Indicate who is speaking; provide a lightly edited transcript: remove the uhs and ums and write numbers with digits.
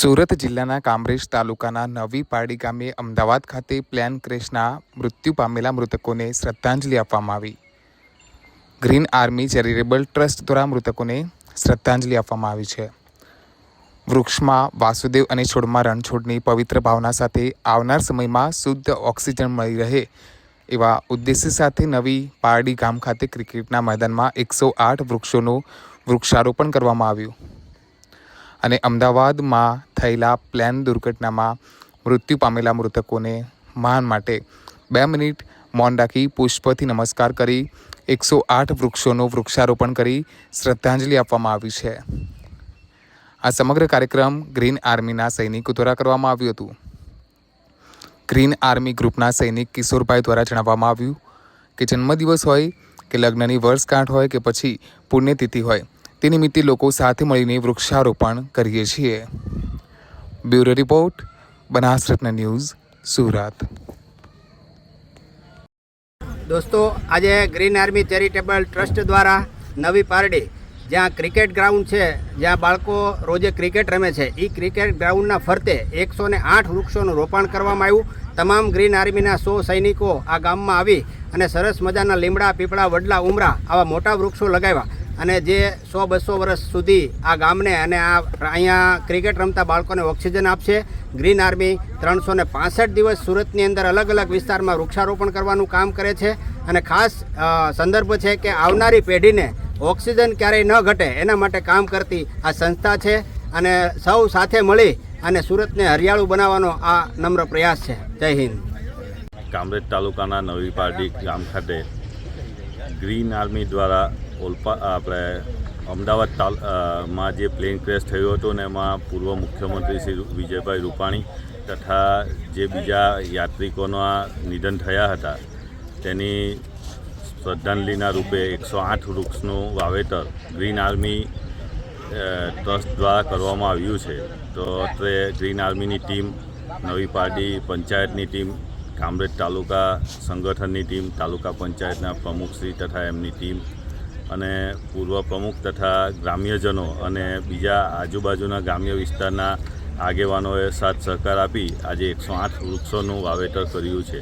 Speaker 1: સુરત જિલ્લાના કામરેજ તાલુકાના નવી પારડી ગામે અમદાવાદ ખાતે પ્લેન ક્રેશના મૃત્યુ પામેલા મૃતકોને શ્રદ્ધાંજલિ આપવામાં આવી। ગ્રીન આર્મી ચેરિટેબલ ટ્રસ્ટ દ્વારા મૃતકોને શ્રદ્ધાંજલિ આપવામાં આવી છે। વૃક્ષમાં વાસુદેવ અને છોડમાં રણછોડની પવિત્ર ભાવના સાથે આવનાર સમયમાં શુદ્ધ ઓક્સિજન મળી રહે એવા ઉદ્દેશ્ય સાથે નવી પારડી ગામ ખાતે ક્રિકેટના મેદાનમાં 108 વૃક્ષોનું વૃક્ષારોપણ કરવામાં આવ્યું અને અમદાવાદમાં થયેલા પ્લેન દુર્ઘટનામાં મૃત્યુ પામેલા મૃતકોને માન માટે 2 મિનિટ મૌન રાખી પુષ્પથી નમસ્કાર કરી 108 વૃક્ષોનું વૃક્ષારોપણ કરી શ્રદ્ધાંજલિ આપવામાં આવી છે। આ સમગ્ર કાર્યક્રમ ગ્રીન આર્મીના સૈનિકો દ્વારા કરવામાં આવ્યું હતું। ગ્રીન આર્મી ગ્રુપના સૈનિક કિશોરભાઈ દ્વારા જણાવવામાં આવ્યું કે જન્મદિવસ હોય કે લગ્નની વર્ષગાંઠ હોય કે પછી પુણ્યતિથિ હોય, તે નિમિત્તે લોકો સાથે મળીને વૃક્ષારોપણ કરીએ છીએ। બ્યુરો રિપોર્ટ, બનાસ રત્ન ન્યૂઝ, સુરત।
Speaker 2: દોસ્તો, આજે ગ્રીન આર્મી ચેરિટેબલ ટ્રસ્ટ દ્વારા નવી પારડી જ્યાં ક્રિકેટ ગ્રાઉન્ડ છે, જ્યાં બાળકો રોજે ક્રિકેટ રમે છે, એ ક્રિકેટ ગ્રાઉન્ડના ફરતે 108 વૃક્ષોનું રોપણ કરવામાં આવ્યું। તમામ ગ્રીન આર્મીના 100 સૈનિકો આ ગામમાં આવી અને સરસ મજાના લીમડા, પીપળા, વડલા, ઉમરા આવા મોટા વૃક્ષો લગાવ્યા અને જે 100-200 વર્ષ સુધી આ ગામને અને અહીંયા ક્રિકેટ રમતા બાળકોને ઓક્સિજન આપશે। ગ્રીન આર્મી 365 દિવસ સુરતની અંદર અલગ અલગ વિસ્તારમાં વૃક્ષારોપણ કરવાનું કામ કરે છે અને ખાસ સંદર્ભ છે કે આવનારી પેઢીને ઓક્સિજન ક્યારેય ન ઘટે એના માટે કામ કરતી આ સંસ્થા છે અને સૌ સાથે મળી અને સુરતને હરિયાળું બનાવવાનો આ નમ્ર પ્રયાસ છે। જય હિન્દ।
Speaker 3: કામરેજ તાલુકાના નવી પારડી ગામ ખાતે ગ્રીન આર્મી દ્વારા આપણે અમદાવાદમાં જે પ્લેન ક્રેશ થયું હતું ને એમાં પૂર્વ મુખ્યમંત્રી શ્રી વિજયભાઈ રૂપાણી તથા જે બીજા યાત્રિકોના નિધન થયા હતા તેની શ્રદ્ધાંજલિના રૂપે 108 વૃક્ષનું વાવેતર ગ્રીન આર્મી ટ્રસ્ટ દ્વારા કરવામાં આવ્યું છે। તો તે ગ્રીન આર્મીની ટીમ, નવી પારડી પંચાયતની ટીમ, કામરેજ તાલુકા સંગઠનની ટીમ, તાલુકા પંચાયતના પ્રમુખશ્રી તથા એમની ટીમ અને પૂર્વ પ્રમુખ તથા ગ્રામ્યજનો અને બીજા આજુબાજુના ગ્રામ્ય વિસ્તારના આગેવાનોએ સાથ સહકાર આપી આજે 108 વૃક્ષોનું વાવેતર કર્યું છે।